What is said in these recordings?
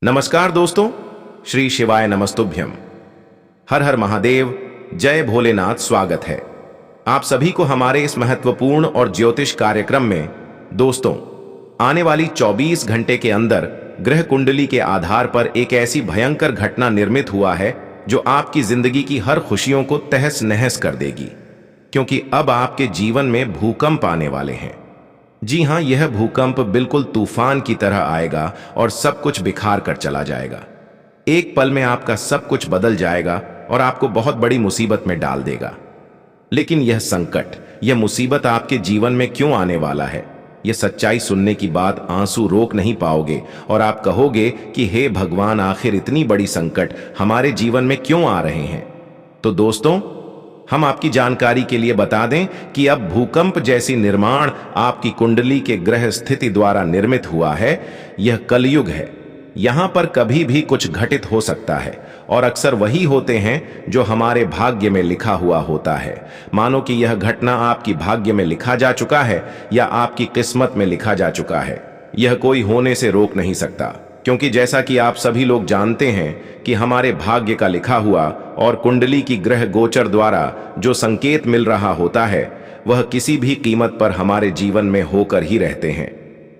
नमस्कार दोस्तों, श्री शिवाय नमस्तुभ्यम। हर हर महादेव, जय भोलेनाथ। स्वागत है आप सभी को हमारे इस महत्वपूर्ण और ज्योतिष कार्यक्रम में। दोस्तों, आने वाली 24 घंटे के अंदर ग्रह कुंडली के आधार पर एक ऐसी भयंकर घटना निर्मित हुआ है जो आपकी जिंदगी की हर खुशियों को तहस नहस कर देगी, क्योंकि अब आपके जीवन में भूकंप आने वाले हैं। जी हां, यह भूकंप बिल्कुल तूफान की तरह आएगा और सब कुछ बिखार कर चला जाएगा। एक पल में आपका सब कुछ बदल जाएगा और आपको बहुत बड़ी मुसीबत में डाल देगा। लेकिन यह संकट, यह मुसीबत आपके जीवन में क्यों आने वाला है, यह सच्चाई सुनने की बाद आंसू रोक नहीं पाओगे और आप कहोगे कि हे भगवान, आखिर इतनी बड़ी संकट हमारे जीवन में क्यों आ रहे हैं। तो दोस्तों, हम आपकी जानकारी के लिए बता दें कि अब भूकंप जैसी निर्माण आपकी कुंडली के ग्रह स्थिति द्वारा निर्मित हुआ है। यह कलयुग है। यहां पर कभी भी कुछ घटित हो सकता है और अक्सर वही होते हैं जो हमारे भाग्य में लिखा हुआ होता है। मानो कि यह घटना आपकी भाग्य में लिखा जा चुका है या आपकी किस्मत में लिखा जा चुका है। यह कोई होने से रोक नहीं सकता, क्योंकि जैसा कि आप सभी लोग जानते हैं कि हमारे भाग्य का लिखा हुआ और कुंडली की ग्रह गोचर द्वारा जो संकेत मिल रहा होता है, वह किसी भी कीमत पर हमारे जीवन में होकर ही रहते हैं।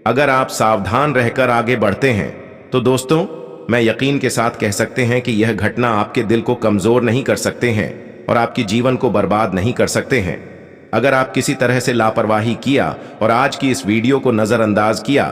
अगर आप सावधान रहकर आगे बढ़ते हैं तो दोस्तों, मैं यकीन के साथ कह सकते हैं कि यह घटना आपके दिल को कमजोर नहीं कर सकते हैं और आपके जीवन को बर्बाद नहीं कर सकते हैं। अगर आप किसी तरह से लापरवाही किया और आज की इस वीडियो को नजरअंदाज किया,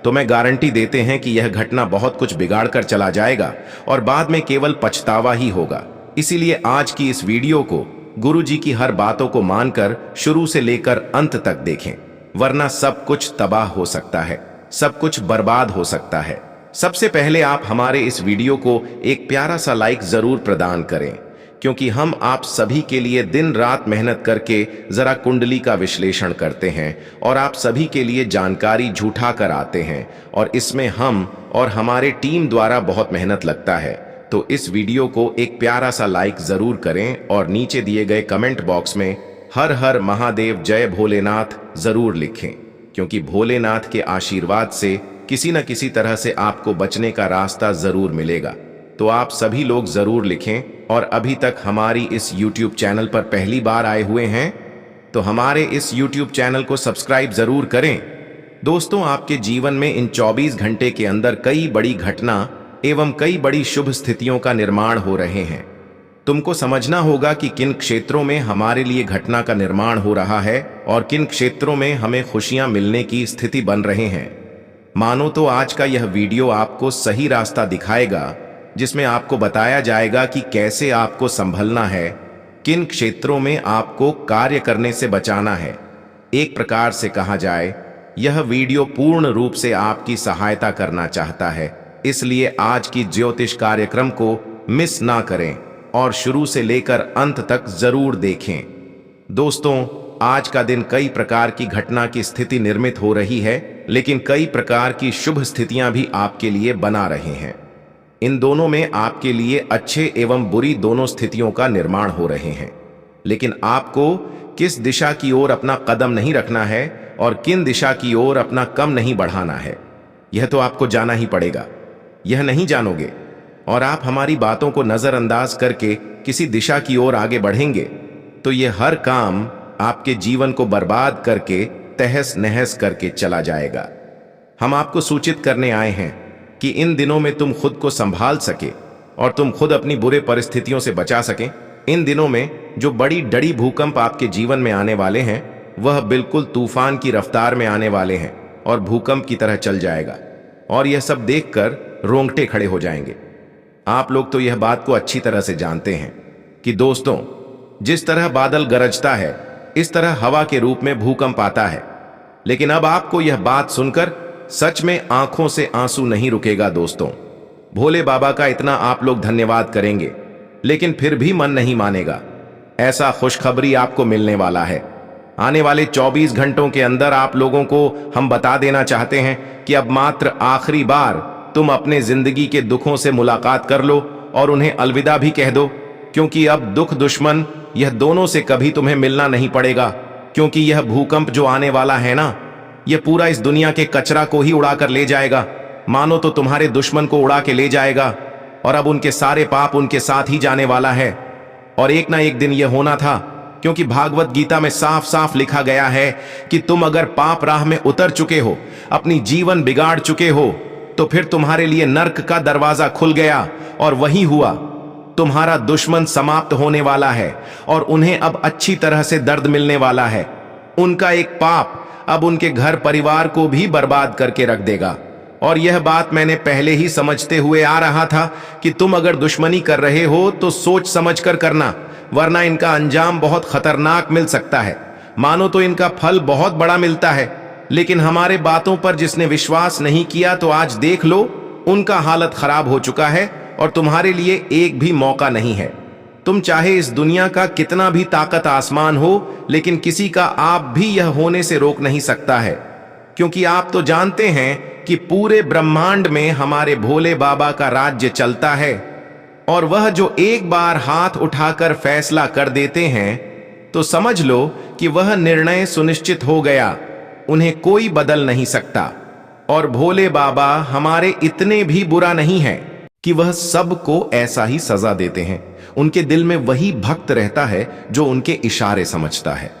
तो मैं गारंटी देते हैं कि यह घटना बहुत कुछ बिगाड़ कर चला जाएगा और बाद में केवल पछतावा ही होगा। इसीलिए आज की इस वीडियो को गुरु जी की हर बातों को मानकर शुरू से लेकर अंत तक देखें, वरना सब कुछ तबाह हो सकता है, सब कुछ बर्बाद हो सकता है। सबसे पहले आप हमारे इस वीडियो को एक प्यारा सा लाइक जरूर प्रदान करें, क्योंकि हम आप सभी के लिए दिन रात मेहनत करके जरा कुंडली का विश्लेषण करते हैं और आप सभी के लिए जानकारी झूठा कर आते हैं, और इसमें हम और हमारे टीम द्वारा बहुत मेहनत लगता है। तो इस वीडियो को एक प्यारा सा लाइक जरूर करें और नीचे दिए गए कमेंट बॉक्स में हर हर महादेव, जय भोलेनाथ जरूर लिखें, क्योंकि भोलेनाथ के आशीर्वाद से किसी न किसी तरह से आपको बचने का रास्ता जरूर मिलेगा। तो आप सभी लोग जरूर लिखें, और अभी तक हमारी इस YouTube चैनल पर पहली बार आए हुए हैं तो हमारे इस YouTube चैनल को सब्सक्राइब जरूर करें। दोस्तों, आपके जीवन में इन 24 घंटे के अंदर कई बड़ी घटना एवं कई बड़ी शुभ स्थितियों का निर्माण हो रहे हैं। तुमको समझना होगा कि किन क्षेत्रों में हमारे लिए घटना का निर्माण हो रहा है और किन क्षेत्रों में हमें खुशियां मिलने की स्थिति बन रहे हैं। मानो तो आज का यह वीडियो आपको सही रास्ता दिखाएगा, जिसमें आपको बताया जाएगा कि कैसे आपको संभलना है, किन क्षेत्रों में आपको कार्य करने से बचाना है। एक प्रकार से कहा जाए, यह वीडियो पूर्ण रूप से आपकी सहायता करना चाहता है। इसलिए आज की ज्योतिष कार्यक्रम को मिस ना करें और शुरू से लेकर अंत तक जरूर देखें। दोस्तों, आज का दिन कई प्रकार की घटना की स्थिति निर्मित हो रही है, लेकिन कई प्रकार की शुभ स्थितियां भी आपके लिए बना रहे हैं। इन दोनों में आपके लिए अच्छे एवं बुरी दोनों स्थितियों का निर्माण हो रहे हैं। लेकिन आपको किस दिशा की ओर अपना कदम नहीं रखना है और किन दिशा की ओर अपना कम नहीं बढ़ाना है, यह तो आपको जाना ही पड़ेगा। यह नहीं जानोगे और आप हमारी बातों को नजरअंदाज करके किसी दिशा की ओर आगे बढ़ेंगे, तो यह हर काम आपके जीवन को बर्बाद करके तहस नहस करके चला जाएगा। हम आपको सूचित करने आए हैं कि इन दिनों में तुम खुद को संभाल सके और तुम खुद अपनी बुरे परिस्थितियों से बचा सकें। इन दिनों में जो बड़ी डड़ी भूकंप आपके जीवन में आने वाले हैं, वह बिल्कुल तूफान की रफ्तार में आने वाले हैं और भूकंप की तरह चल जाएगा, और यह सब देखकर रोंगटे खड़े हो जाएंगे। आप लोग तो यह बात को अच्छी तरह से जानते हैं कि दोस्तों, जिस तरह बादल गरजता है, इस तरह हवा के रूप में भूकंप आता है। लेकिन अब आपको यह बात सुनकर सच में आंखों से आंसू नहीं रुकेगा। दोस्तों, भोले बाबा का इतना आप लोग धन्यवाद करेंगे, लेकिन फिर भी मन नहीं मानेगा। ऐसा खुशखबरी आपको मिलने वाला है। आने वाले 24 घंटों के अंदर आप लोगों को हम बता देना चाहते हैं कि अब मात्र आखिरी बार तुम अपने जिंदगी के दुखों से मुलाकात कर लो और उन्हें अलविदा भी कह दो, क्योंकि अब दुख दुश्मन यह दोनों से कभी तुम्हें मिलना नहीं पड़ेगा। क्योंकि यह भूकंप जो आने वाला है ना, यह पूरा इस दुनिया के कचरा को ही उड़ाकर ले जाएगा। मानो तो तुम्हारे दुश्मन को उड़ा के ले जाएगा, और अब उनके सारे पाप उनके साथ ही जाने वाला है। और एक ना एक दिन यह होना था, क्योंकि भागवत गीता में साफ साफ लिखा गया है कि तुम अगर पाप राह में उतर चुके हो, अपनी जीवन बिगाड़ चुके हो, तो फिर तुम्हारे लिए नर्क का दरवाजा खुल गया। और वही हुआ, तुम्हारा दुश्मन समाप्त होने वाला है और उन्हें अब अच्छी तरह से दर्द मिलने वाला है। उनका एक पाप अब उनके घर परिवार को भी बर्बाद करके रख देगा। और यह बात मैंने पहले ही समझते हुए आ रहा था कि तुम अगर दुश्मनी कर रहे हो तो सोच समझ कर करना, वरना इनका अंजाम बहुत खतरनाक मिल सकता है। मानो तो इनका फल बहुत बड़ा मिलता है, लेकिन हमारे बातों पर जिसने विश्वास नहीं किया तो आज देख लो, उनका हालत खराब हो चुका है और तुम्हारे लिए एक भी मौका नहीं है। तुम चाहे इस दुनिया का कितना भी ताकत आसमान हो, लेकिन किसी का आप भी यह होने से रोक नहीं सकता है, क्योंकि आप तो जानते हैं कि पूरे ब्रह्मांड में हमारे भोले बाबा का राज्य चलता है, और वह जो एक बार हाथ उठाकर फैसला कर देते हैं तो समझ लो कि वह निर्णय सुनिश्चित हो गया, उन्हें कोई बदल नहीं सकता। और भोले बाबा हमारे इतने भी बुरा नहीं है कि वह सबको ऐसा ही सजा देते हैं। उनके दिल में वही भक्त रहता है जो उनके इशारे समझता है।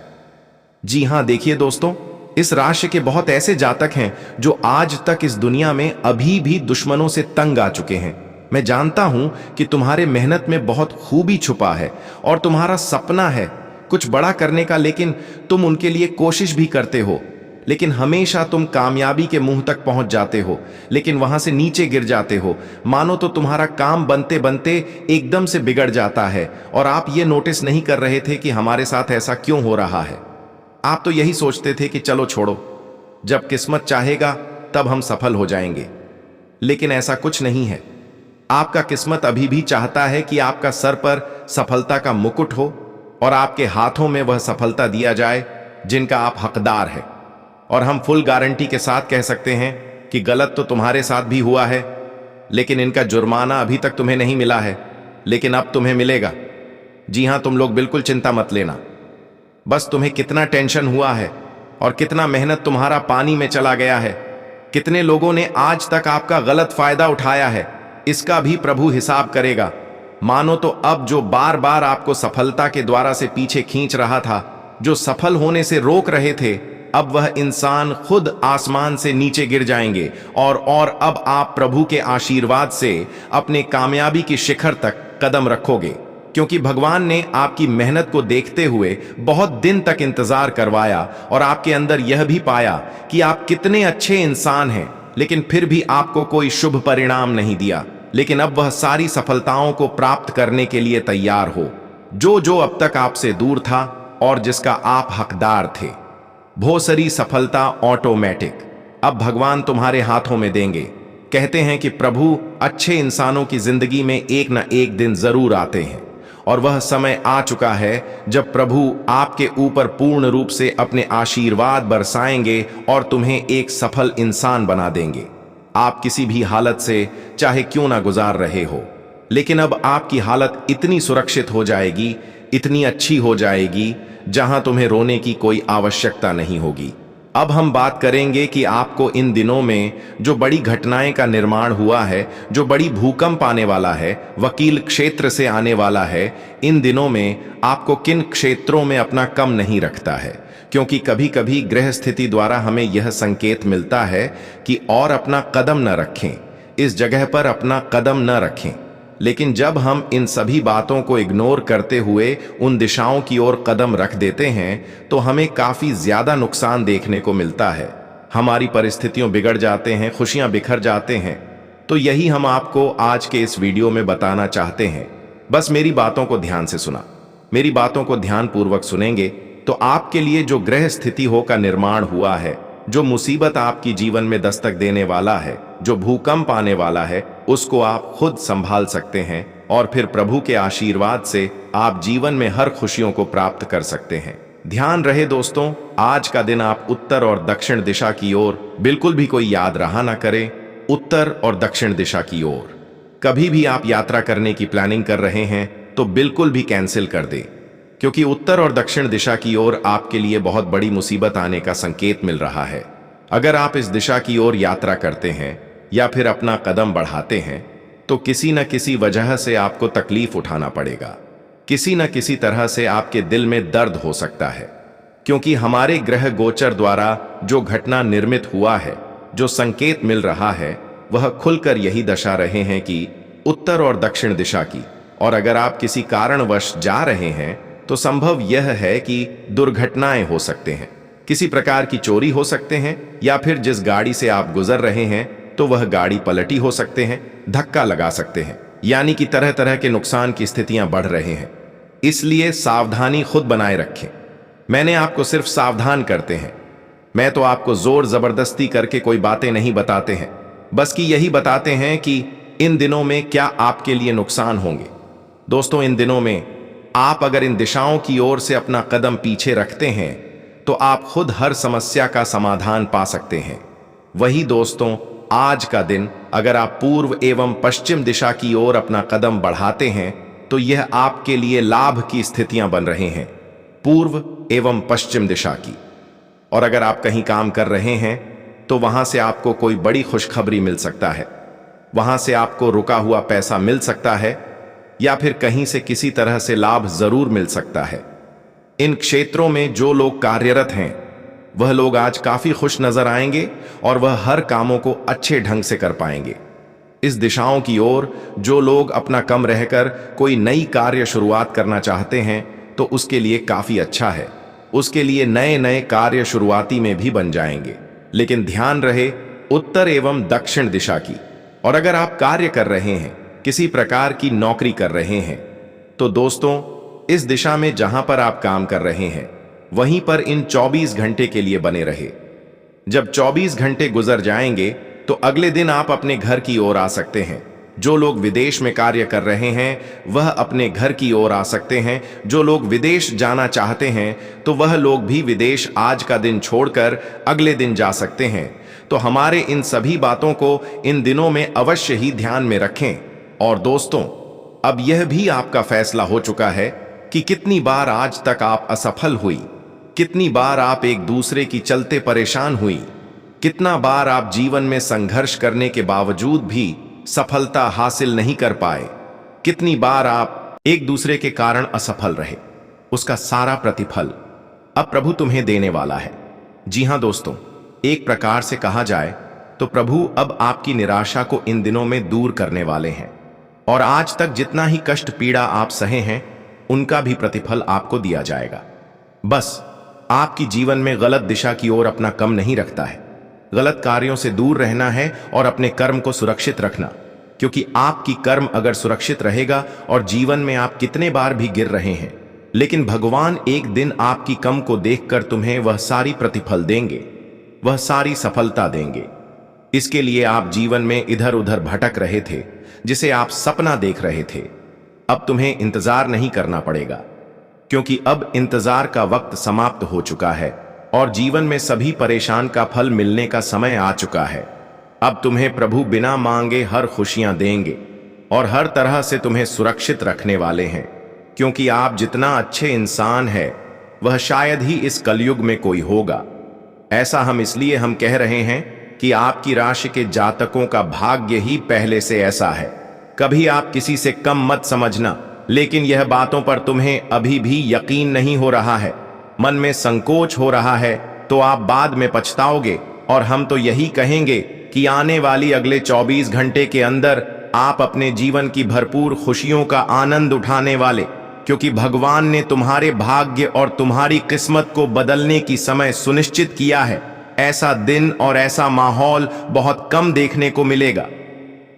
जी हां, देखिए दोस्तों, इस राशि के बहुत ऐसे जातक हैं जो आज तक इस दुनिया में अभी भी दुश्मनों से तंग आ चुके हैं। मैं जानता हूं कि तुम्हारे मेहनत में बहुत खूबी छुपा है और तुम्हारा सपना है कुछ बड़ा करने का, लेकिन तुम उनके लिए कोशिश भी करते हो, लेकिन हमेशा तुम कामयाबी के मुंह तक पहुंच जाते हो, लेकिन वहां से नीचे गिर जाते हो। मानो तो तुम्हारा काम बनते बनते एकदम से बिगड़ जाता है और आप ये नोटिस नहीं कर रहे थे कि हमारे साथ ऐसा क्यों हो रहा है। आप तो यही सोचते थे कि चलो छोड़ो, जब किस्मत चाहेगा तब हम सफल हो जाएंगे, लेकिन ऐसा कुछ नहीं है। आपका किस्मत अभी भी चाहता है कि आपका सर पर सफलता का मुकुट हो और आपके हाथों में वह सफलता दिया जाए जिनका आप हकदार है। और हम फुल गारंटी के साथ कह सकते हैं कि गलत तो तुम्हारे साथ भी हुआ है, लेकिन इनका जुर्माना अभी तक तुम्हें नहीं मिला है, लेकिन अब तुम्हें मिलेगा। जी हां, तुम लोग बिल्कुल चिंता मत लेना। बस तुम्हें कितना टेंशन हुआ है और कितना मेहनत तुम्हारा पानी में चला गया है, कितने लोगों ने आज तक आपका गलत फायदा उठाया है, इसका भी प्रभु हिसाब करेगा। मानो तो अब जो बार बार आपको सफलता के द्वारा से पीछे खींच रहा था, जो सफल होने से रोक रहे थे, अब वह इंसान खुद आसमान से नीचे गिर जाएंगे और अब आप प्रभु के आशीर्वाद से अपने कामयाबी की शिखर तक कदम रखोगे, क्योंकि भगवान ने आपकी मेहनत को देखते हुए बहुत दिन तक इंतजार करवाया और आपके अंदर यह भी पाया कि आप कितने अच्छे इंसान हैं, लेकिन फिर भी आपको कोई शुभ परिणाम नहीं दिया। लेकिन अब वह सारी सफलताओं को प्राप्त करने के लिए तैयार हो, जो जो अब तक आपसे दूर था और जिसका आप हकदार थे। भोसरी सफलता ऑटोमेटिक अब भगवान तुम्हारे हाथों में देंगे। कहते हैं कि प्रभु अच्छे इंसानों की जिंदगी में एक न एक दिन जरूर आते हैं, और वह समय आ चुका है जब प्रभु आपके ऊपर पूर्ण रूप से अपने आशीर्वाद बरसाएंगे और तुम्हें एक सफल इंसान बना देंगे। आप किसी भी हालत से चाहे क्यों ना गुजार रहे हो, लेकिन अब आपकी हालत इतनी सुरक्षित हो जाएगी, इतनी अच्छी हो जाएगी, जहां तुम्हें रोने की कोई आवश्यकता नहीं होगी। अब हम बात करेंगे कि आपको इन दिनों में जो बड़ी घटनाएं का निर्माण हुआ है, जो बड़ी भूकंप आने वाला है, वकील क्षेत्र से आने वाला है, इन दिनों में आपको किन क्षेत्रों में अपना कम नहीं रखता है, क्योंकि कभी कभी ग्रह स्थिति द्वारा हमें यह संकेत मिलता है कि और अपना कदम न रखें, इस जगह पर अपना कदम न रखें। लेकिन जब हम इन सभी बातों को इग्नोर करते हुए उन दिशाओं की ओर कदम रख देते हैं तो हमें काफी ज्यादा नुकसान देखने को मिलता है। हमारी परिस्थितियां बिगड़ जाते हैं, खुशियां बिखर जाते हैं। तो यही हम आपको आज के इस वीडियो में बताना चाहते हैं। बस मेरी बातों को ध्यान से सुना, मेरी बातों को ध्यानपूर्वक सुनेंगे तो आपके लिए जो ग्रह स्थिति हो का निर्माण हुआ है, जो मुसीबत आपकी जीवन में दस्तक देने वाला है, जो भूकंप आने वाला है, उसको आप खुद संभाल सकते हैं और फिर प्रभु के आशीर्वाद से आप जीवन में हर खुशियों को प्राप्त कर सकते हैं। ध्यान रहे दोस्तों, आज का दिन आप उत्तर और दक्षिण दिशा की ओर बिल्कुल भी कोई याद रहा ना करें। उत्तर और दक्षिण दिशा की ओर कभी भी आप यात्रा करने की प्लानिंग कर रहे हैं तो बिल्कुल भी कैंसिल कर दें, क्योंकि उत्तर और दक्षिण दिशा की ओर आपके लिए बहुत बड़ी मुसीबत आने का संकेत मिल रहा है। अगर आप इस दिशा की ओर यात्रा करते हैं या फिर अपना कदम बढ़ाते हैं तो किसी न किसी वजह से आपको तकलीफ उठाना पड़ेगा। किसी न किसी तरह से आपके दिल में दर्द हो सकता है, क्योंकि हमारे ग्रह गोचर द्वारा जो घटना निर्मित हुआ है, जो संकेत मिल रहा है, वह खुलकर यही दर्शा रहे हैं कि उत्तर और दक्षिण दिशा की। और अगर आप किसी कारणवश जा रहे हैं तो संभव यह है कि दुर्घटनाएं हो सकते हैं, किसी प्रकार की चोरी हो सकते हैं, या फिर जिस गाड़ी से आप गुजर रहे हैं तो वह गाड़ी पलटी हो सकते हैं, धक्का लगा सकते हैं, यानी कि तरह तरह के नुकसान की स्थितियां बढ़ रहे हैं। इसलिए सावधानी खुद बनाए रखें। मैंने आपको सिर्फ सावधान करते हैं, मैं तो आपको जोर जबरदस्ती करके कोई बातें नहीं बताते हैं, बस कि यही बताते हैं कि इन दिनों में क्या आपके लिए नुकसान होंगे। दोस्तों, इन दिनों में आप अगर इन दिशाओं की ओर से अपना कदम पीछे रखते हैं तो आप खुद हर समस्या का समाधान पा सकते हैं। वही दोस्तों, आज का दिन अगर आप पूर्व एवं पश्चिम दिशा की ओर अपना कदम बढ़ाते हैं तो यह आपके लिए लाभ की स्थितियां बन रहे हैं, पूर्व एवं पश्चिम दिशा की। और अगर आप कहीं काम कर रहे हैं तो वहां से आपको कोई बड़ी खुशखबरी मिल सकता है, वहां से आपको रुका हुआ पैसा मिल सकता है, या फिर कहीं से किसी तरह से लाभ जरूर मिल सकता है। इन क्षेत्रों में जो लोग कार्यरत हैं वह लोग आज काफी खुश नजर आएंगे और वह हर कामों को अच्छे ढंग से कर पाएंगे। इस दिशाओं की ओर जो लोग अपना कम रहकर कोई नई कार्य शुरुआत करना चाहते हैं तो उसके लिए काफी अच्छा है, उसके लिए नए नए कार्य शुरुआती में भी बन जाएंगे। लेकिन ध्यान रहे उत्तर एवं दक्षिण दिशा की। और अगर आप कार्य कर रहे हैं, किसी प्रकार की नौकरी कर रहे हैं, तो दोस्तों इस दिशा में जहां पर आप काम कर रहे हैं वहीं पर इन 24 घंटे के लिए बने रहे। जब 24 घंटे गुजर जाएंगे तो अगले दिन आप अपने घर की ओर आ सकते हैं। जो लोग विदेश में कार्य कर रहे हैं वह अपने घर की ओर आ सकते हैं। जो लोग विदेश जाना चाहते हैं तो वह लोग भी विदेश आज का दिन छोड़कर अगले दिन जा सकते हैं। तो हमारे इन सभी बातों को इन दिनों में अवश्य ही ध्यान में रखें। और दोस्तों, अब यह भी आपका फैसला हो चुका है कि कितनी बार आज तक आप असफल हुई, कितनी बार आप एक दूसरे की चलते परेशान हुई, कितना बार आप जीवन में संघर्ष करने के बावजूद भी सफलता हासिल नहीं कर पाए, कितनी बार आप एक दूसरे के कारण असफल रहे। उसका सारा प्रतिफल अब प्रभु तुम्हें देने वाला है। जी हां दोस्तों, एक प्रकार से कहा जाए तो प्रभु अब आपकी निराशा को इन दिनों में दूर करने वाले हैं, और आज तक जितना ही कष्ट पीड़ा आप सहे हैं उनका भी प्रतिफल आपको दिया जाएगा। बस आपकी जीवन में गलत दिशा की ओर अपना कम नहीं रखता है, गलत कार्यों से दूर रहना है और अपने कर्म को सुरक्षित रखना, क्योंकि आपकी कर्म अगर सुरक्षित रहेगा और जीवन में आप कितने बार भी गिर रहे हैं, लेकिन भगवान एक दिन आपकी कम को देखकर तुम्हें वह सारी प्रतिफल देंगे, वह सारी सफलता देंगे। इसके लिए आप जीवन में इधर उधर भटक रहे थे, जिसे आप सपना देख रहे थे, अब तुम्हें इंतजार नहीं करना पड़ेगा, क्योंकि अब इंतजार का वक्त समाप्त हो चुका है और जीवन में सभी परेशान का फल मिलने का समय आ चुका है। अब तुम्हें प्रभु बिना मांगे हर खुशियां देंगे और हर तरह से तुम्हें सुरक्षित रखने वाले हैं, क्योंकि आप जितना अच्छे इंसान हैं वह शायद ही इस कलयुग में कोई होगा। ऐसा हम इसलिए कह रहे हैं कि आपकी राशि के जातकों का भाग्य ही पहले से ऐसा है। कभी आप किसी से कम मत समझना, लेकिन यह बातों पर तुम्हें अभी भी यकीन नहीं हो रहा है, मन में संकोच हो रहा है, तो आप बाद में पछताओगे। और हम तो यही कहेंगे कि आने वाली अगले 24 घंटे के अंदर आप अपने जीवन की भरपूर खुशियों का आनंद उठाने वाले, क्योंकि भगवान ने तुम्हारे भाग्य और तुम्हारी किस्मत को बदलने की समय सुनिश्चित किया है। ऐसा दिन और ऐसा माहौल बहुत कम देखने को मिलेगा।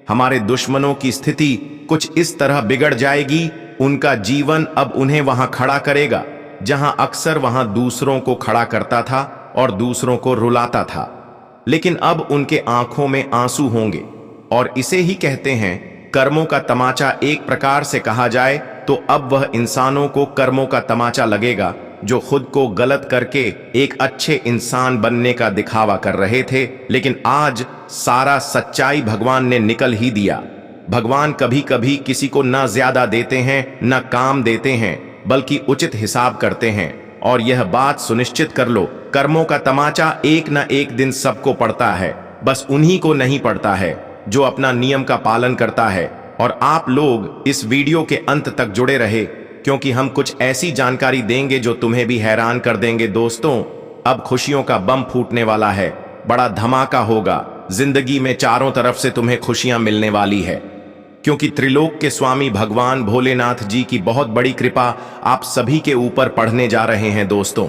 हमारे दुश्मनों की स्थिति कुछ इस तरह बिगड़ जाएगी, उनका जीवन अब उन्हें वहां खड़ा करेगा जहां अक्सर वहां दूसरों को खड़ा करता था और दूसरों को रुलाता था, लेकिन अब उनके आंखों में आंसू होंगे। और इसे ही कहते हैं कर्मों का तमाचा। एक प्रकार से कहा जाए तो अब वह इंसानों को कर्मों का तमाचा लगेगा जो खुद को गलत करके एक अच्छे इंसान बनने का दिखावा कर रहे थे, लेकिन आज सारा सच्चाई भगवान ने निकल ही दिया। भगवान कभी कभी किसी को न ज्यादा देते हैं न काम देते हैं, बल्कि उचित हिसाब करते हैं। और यह बात सुनिश्चित कर लो, कर्मों का तमाचा एक न एक दिन सबको पड़ता है, बस उन्हीं को नहीं पड़ता है जो अपना नियम का पालन करता है। और आप लोग इस वीडियो के अंत तक जुड़े रहे, क्योंकि हम कुछ ऐसी जानकारी देंगे जो तुम्हें भी हैरान कर देंगे। दोस्तों, अब खुशियों का बम फूटने वाला है, बड़ा धमाका होगा। जिंदगी में चारों तरफ से तुम्हें खुशियां मिलने वाली है, क्योंकि त्रिलोक के स्वामी भगवान भोलेनाथ जी की बहुत बड़ी कृपा आप सभी के ऊपर पड़ने जा रहे हैं दोस्तों,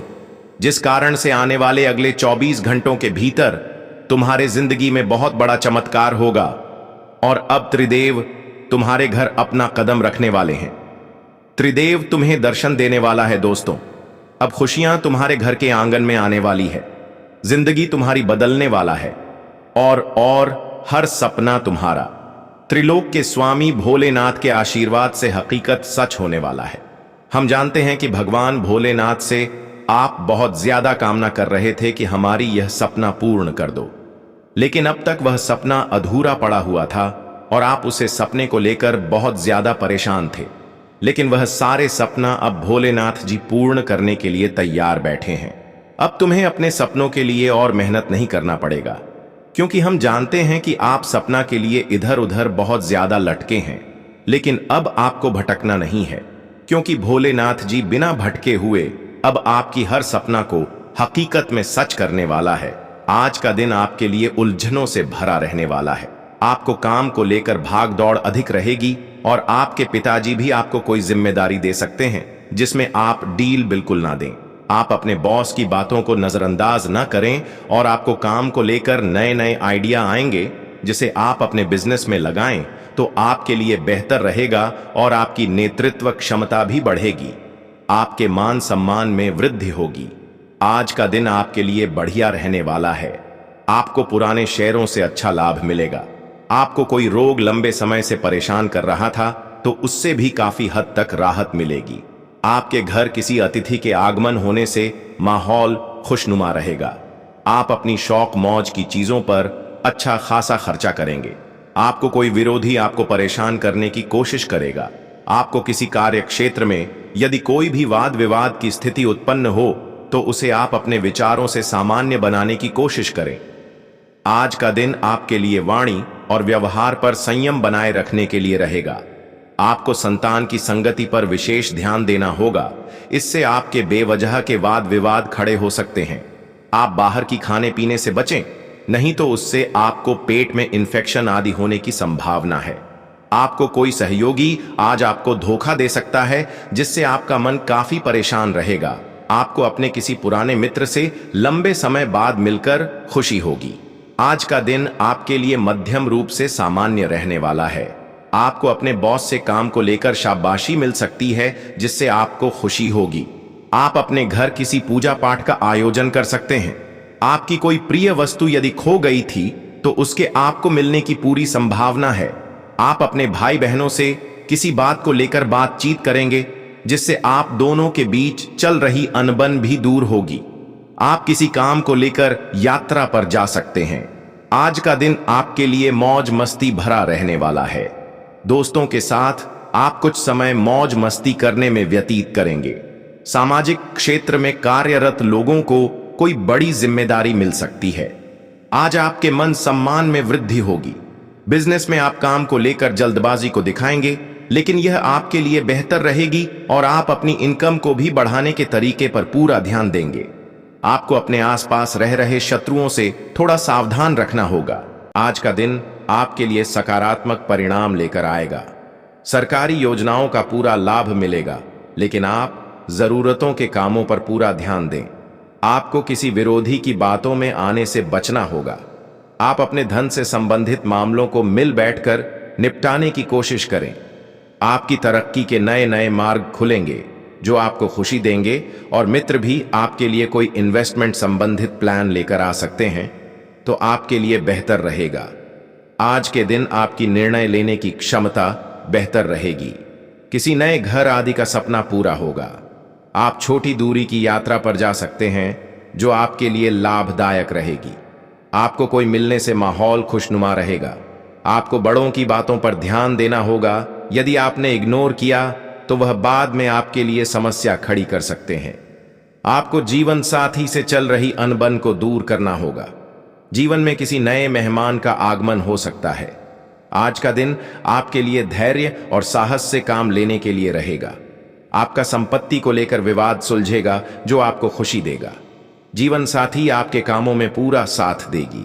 जिस कारण से आने वाले अगले 24 घंटों के भीतर तुम्हारे जिंदगी में बहुत बड़ा चमत्कार होगा। और अब त्रिदेव तुम्हारे घर अपना कदम रखने वाले हैं। त्रिदेव तुम्हें दर्शन देने वाला है दोस्तों। अब खुशियां तुम्हारे घर के आंगन में आने वाली है, जिंदगी तुम्हारी बदलने वाला है, और हर सपना तुम्हारा त्रिलोक के स्वामी भोलेनाथ के आशीर्वाद से हकीकत सच होने वाला है। हम जानते हैं कि भगवान भोलेनाथ से आप बहुत ज्यादा कामना कर रहे थे कि हमारी यह सपना पूर्ण कर दो, लेकिन अब तक वह सपना अधूरा पड़ा हुआ था और आप उसे सपने को लेकर बहुत ज्यादा परेशान थे। लेकिन वह सारे सपना अब भोलेनाथ जी पूर्ण करने के लिए तैयार बैठे हैं। अब तुम्हें अपने सपनों के लिए और मेहनत नहीं करना पड़ेगा, क्योंकि हम जानते हैं कि आप सपना के लिए इधर उधर बहुत ज्यादा लटके हैं। लेकिन अब आपको भटकना नहीं है, क्योंकि भोलेनाथ जी बिना भटके हुए अब आपकी हर सपना को हकीकत में सच करने वाला है। आज का दिन आपके लिए उलझनों से भरा रहने वाला है। आपको काम को लेकर भाग दौड़ अधिक रहेगी और आपके पिताजी भी आपको कोई जिम्मेदारी दे सकते हैं जिसमें आप डील बिल्कुल ना दें। आप अपने बॉस की बातों को नजरअंदाज ना करें और आपको काम को लेकर नए नए आइडिया आएंगे जिसे आप अपने बिजनेस में लगाएं तो आपके लिए बेहतर रहेगा और आपकी नेतृत्व क्षमता भी बढ़ेगी। आपके मान सम्मान में वृद्धि होगी। आज का दिन आपके लिए बढ़िया रहने वाला है। आपको पुराने शेयरों से अच्छा लाभ मिलेगा। आपको कोई रोग लंबे समय से परेशान कर रहा था तो उससे भी काफी हद तक राहत मिलेगी। आपके घर किसी अतिथि के आगमन होने से माहौल खुशनुमा रहेगा। आप अपनी शौक मौज की चीजों पर अच्छा खासा खर्चा करेंगे। आपको कोई विरोधी आपको परेशान करने की कोशिश करेगा। आपको किसी कार्य क्षेत्र में यदि कोई भी वाद विवाद की स्थिति उत्पन्न हो तो उसे आप अपने विचारों से सामान्य बनाने की कोशिश करें। आज का दिन आपके लिए वाणी और व्यवहार पर संयम बनाए रखने के लिए रहेगा। आपको संतान की संगति पर विशेष ध्यान देना होगा, इससे आपके बेवजह के वाद विवाद खड़े हो सकते हैं। आप बाहर की खाने पीने से बचें, नहीं तो उससे आपको पेट में इन्फेक्शन आदि होने की संभावना है। आपको कोई सहयोगी आज आपको धोखा दे सकता है जिससे आपका मन काफी परेशान रहेगा। आपको अपने किसी पुराने मित्र से लंबे समय बाद मिलकर खुशी होगी। आज का दिन आपके लिए मध्यम रूप से सामान्य रहने वाला है। आपको अपने बॉस से काम को लेकर शाबाशी मिल सकती है जिससे आपको खुशी होगी। आप अपने घर किसी पूजा पाठ का आयोजन कर सकते हैं। आपकी कोई प्रिय वस्तु यदि खो गई थी तो उसके आपको मिलने की पूरी संभावना है। आप अपने भाई बहनों से किसी बात को लेकर बातचीत करेंगे जिससे आप दोनों के बीच चल रही अनबन भी दूर होगी। आप किसी काम को लेकर यात्रा पर जा सकते हैं। आज का दिन आपके लिए मौज मस्ती भरा रहने वाला है। दोस्तों के साथ आप कुछ समय मौज मस्ती करने में व्यतीत करेंगे। सामाजिक क्षेत्र में कार्यरत लोगों को कोई बड़ी जिम्मेदारी मिल सकती है। आज आपके मन सम्मान में वृद्धि होगी। बिजनेस में आप काम को लेकर जल्दबाजी को दिखाएंगे, लेकिन यह आपके लिए बेहतर रहेगी और आप अपनी इनकम को भी बढ़ाने के तरीके पर पूरा ध्यान देंगे। आपको अपने आसपास रह रहे शत्रुओं से थोड़ा सावधान रखना होगा। आज का दिन आपके लिए सकारात्मक परिणाम लेकर आएगा। सरकारी योजनाओं का पूरा लाभ मिलेगा, लेकिन आप जरूरतों के कामों पर पूरा ध्यान दें। आपको किसी विरोधी की बातों में आने से बचना होगा। आप अपने धन से संबंधित मामलों को मिल बैठकर निपटाने की कोशिश करें। आपकी तरक्की के नए नए मार्ग खुलेंगे जो आपको खुशी देंगे, और मित्र भी आपके लिए कोई इन्वेस्टमेंट संबंधित प्लान लेकर आ सकते हैं तो आपके लिए बेहतर रहेगा। आज के दिन आपकी निर्णय लेने की क्षमता बेहतर रहेगी। किसी नए घर आदि का सपना पूरा होगा। आप छोटी दूरी की यात्रा पर जा सकते हैं जो आपके लिए लाभदायक रहेगी। आपको कोई मिलने से माहौल खुशनुमा रहेगा। आपको बड़ों की बातों पर ध्यान देना होगा। यदि आपने इग्नोर किया तो वह बाद में आपके लिए समस्या खड़ी कर सकते हैं। आपको जीवन साथी से चल रही अनबन को दूर करना होगा। जीवन में किसी नए मेहमान का आगमन हो सकता है। आज का दिन आपके लिए धैर्य और साहस से काम लेने के लिए रहेगा। आपका संपत्ति को लेकर विवाद सुलझेगा जो आपको खुशी देगा। जीवन साथी आपके कामों में पूरा साथ देगी।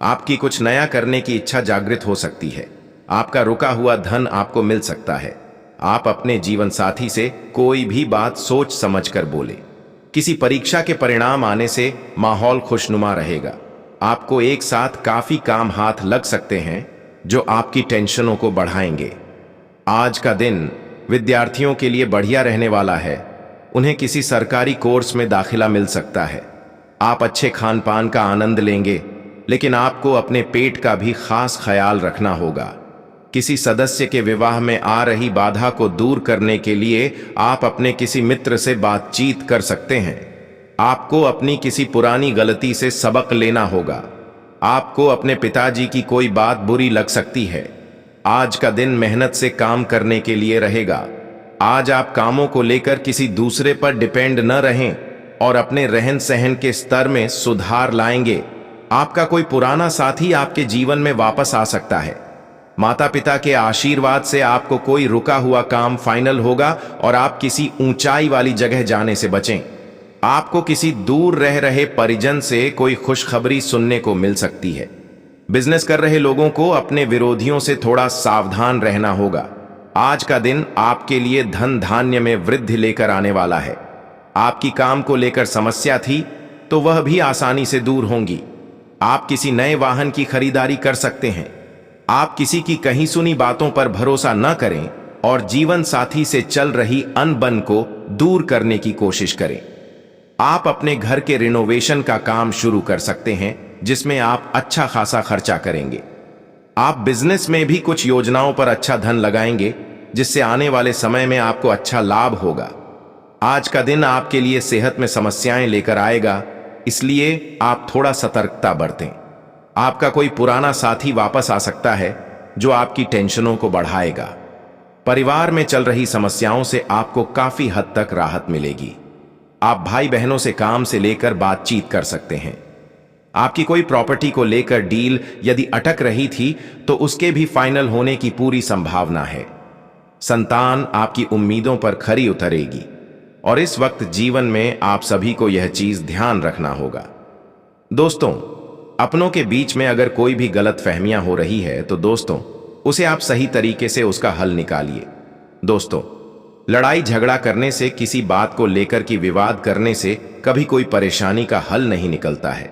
आपकी कुछ नया करने की इच्छा जागृत हो सकती है। आपका रुका हुआ धन आपको मिल सकता है। आप अपने जीवन साथी से कोई भी बात सोच समझकर बोले। किसी परीक्षा के परिणाम आने से माहौल खुशनुमा रहेगा। आपको एक साथ काफी काम हाथ लग सकते हैं जो आपकी टेंशनों को बढ़ाएंगे। आज का दिन विद्यार्थियों के लिए बढ़िया रहने वाला है। उन्हें किसी सरकारी कोर्स में दाखिला मिल सकता है। आप अच्छे खान पान का आनंद लेंगे, लेकिन आपको अपने पेट का भी खास ख्याल रखना होगा। किसी सदस्य के विवाह में आ रही बाधा को दूर करने के लिए आप अपने किसी मित्र से बातचीत कर सकते हैं। आपको अपनी किसी पुरानी गलती से सबक लेना होगा। आपको अपने पिताजी की कोई बात बुरी लग सकती है। आज का दिन मेहनत से काम करने के लिए रहेगा। आज आप कामों को लेकर किसी दूसरे पर डिपेंड न रहें और अपने रहन सहन के स्तर में सुधार लाएंगे। आपका कोई पुराना साथी आपके जीवन में वापस आ सकता है। माता पिता के आशीर्वाद से आपको कोई रुका हुआ काम फाइनल होगा और आप किसी ऊंचाई वाली जगह जाने से बचें। आपको किसी दूर रह रहे परिजन से कोई खुशखबरी सुनने को मिल सकती है। बिजनेस कर रहे लोगों को अपने विरोधियों से थोड़ा सावधान रहना होगा। आज का दिन आपके लिए धन धान्य में वृद्धि लेकर आने वाला है। आपकी काम को लेकर समस्या थी तो वह भी आसानी से दूर होंगी। आप किसी नए वाहन की खरीदारी कर सकते हैं। आप किसी की कहीं सुनी बातों पर भरोसा न करें और जीवन साथी से चल रही अनबन को दूर करने की कोशिश करें। आप अपने घर के रिनोवेशन का काम शुरू कर सकते हैं, जिसमें आप अच्छा खासा खर्चा करेंगे। आप बिजनेस में भी कुछ योजनाओं पर अच्छा धन लगाएंगे, जिससे आने वाले समय में आपको अच्छा लाभ होगा। आज का दिन आपके लिए सेहत में समस्याएं लेकर आएगा, इसलिए आप थोड़ा सतर्कता बरतें। आपका कोई पुराना साथी वापस आ सकता है जो आपकी टेंशनों को बढ़ाएगा। परिवार में चल रही समस्याओं से आपको काफी हद तक राहत मिलेगी। आप भाई बहनों से काम से लेकर बातचीत कर सकते हैं। आपकी कोई प्रॉपर्टी को लेकर डील यदि अटक रही थी तो उसके भी फाइनल होने की पूरी संभावना है। संतान आपकी उम्मीदों पर खरी उतरेगी और इस वक्त जीवन में आप सभी को यह चीज ध्यान रखना होगा। दोस्तों, अपनों के बीच में अगर कोई भी गलत फहमियां हो रही है तो दोस्तों उसे आप सही तरीके से उसका हल निकालिए। दोस्तों, लड़ाई झगड़ा करने से, किसी बात को लेकर की विवाद करने से कभी कोई परेशानी का हल नहीं निकलता है।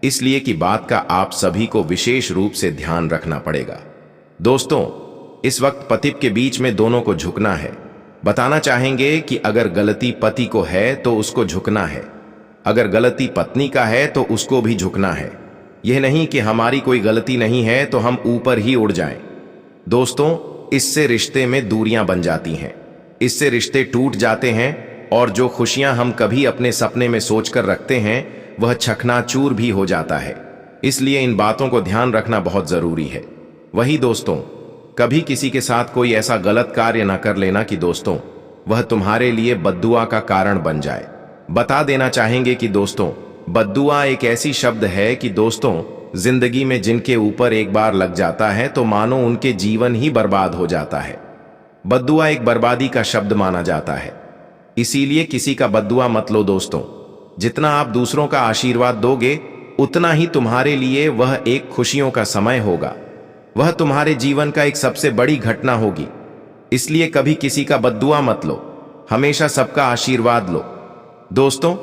इसलिए कि बात का आप सभी को विशेष रूप से ध्यान रखना पड़ेगा। दोस्तों, इस वक्त पति के बीच में दोनों को झुकना है। बताना चाहेंगे कि अगर गलती पति को है तो उसको झुकना है, अगर गलती पत्नी का है तो उसको भी झुकना है। यह नहीं कि हमारी कोई गलती नहीं है तो हम ऊपर ही उड़ जाएं। दोस्तों, इससे रिश्ते में दूरियां बन जाती हैं, इससे रिश्ते टूट जाते हैं और जो खुशियां हम कभी अपने सपने में सोचकर रखते हैं वह चकनाचूर भी हो जाता है। इसलिए इन बातों को ध्यान रखना बहुत जरूरी है। वही दोस्तों, कभी किसी के साथ कोई ऐसा गलत कार्य ना कर लेना कि दोस्तों वह तुम्हारे लिए बद्दुआ का कारण बन जाए। बता देना चाहेंगे कि दोस्तों, बद्दुआ एक ऐसी शब्द है कि दोस्तों जिंदगी में जिनके ऊपर एक बार लग जाता है तो मानो उनके जीवन ही बर्बाद हो जाता है। बद्दुआ एक बर्बादी का शब्द माना जाता है, इसीलिए किसी का बद्दुआ मत लो दोस्तों। जितना आप दूसरों का आशीर्वाद दोगे उतना ही तुम्हारे लिए वह एक खुशियों का समय होगा। वह तुम्हारे जीवन का एक सबसे बड़ी घटना होगी। इसलिए कभी किसी का बद्दुआ मत लो, हमेशा सबका आशीर्वाद लो। दोस्तों,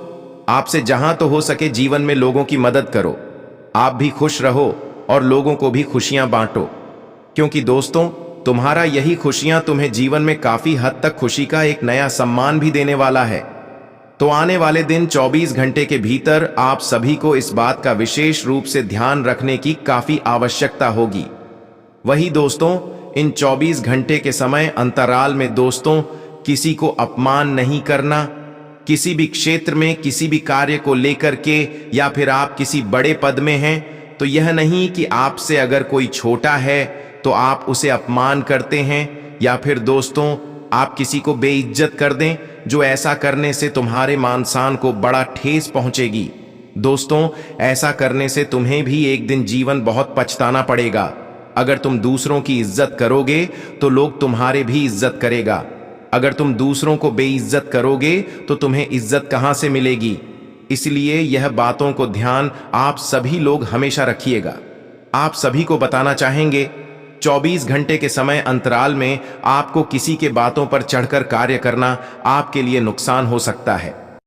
आपसे जहां तो हो सके जीवन में लोगों की मदद करो। आप भी खुश रहो और लोगों को भी खुशियां बांटो, क्योंकि दोस्तों तुम्हारा यही खुशियां तुम्हें जीवन में काफी हद तक खुशी का एक नया सम्मान भी देने वाला है। तो आने वाले दिन 24 घंटे के भीतर आप सभी को इस बात का विशेष रूप से ध्यान रखने की काफी आवश्यकता होगी। वही दोस्तों, इन 24 घंटे के समय अंतराल में दोस्तों किसी को अपमान नहीं करना। किसी भी क्षेत्र में किसी भी कार्य को लेकर के या फिर आप किसी बड़े पद में हैं तो यह नहीं कि आपसे अगर कोई छोटा है तो आप उसे अपमान करते हैं या फिर दोस्तों आप किसी को बेइज्जत कर दें, जो ऐसा करने से तुम्हारे मान सम्मान को बड़ा ठेस पहुंचेगी। दोस्तों, ऐसा करने से तुम्हें भी एक दिन जीवन बहुत पछताना पड़ेगा। अगर तुम दूसरों की इज्जत करोगे तो लोग तुम्हारे भी इज्जत करेगा। अगर तुम दूसरों को बेइज्जत करोगे तो तुम्हें इज्जत कहां से मिलेगी। इसलिए यह बातों को ध्यान आप सभी लोग हमेशा रखिएगा। आप सभी को बताना चाहेंगे, 24 घंटे के समय अंतराल में आपको किसी के बातों पर चढ़कर कार्य करना आपके लिए नुकसान हो सकता है।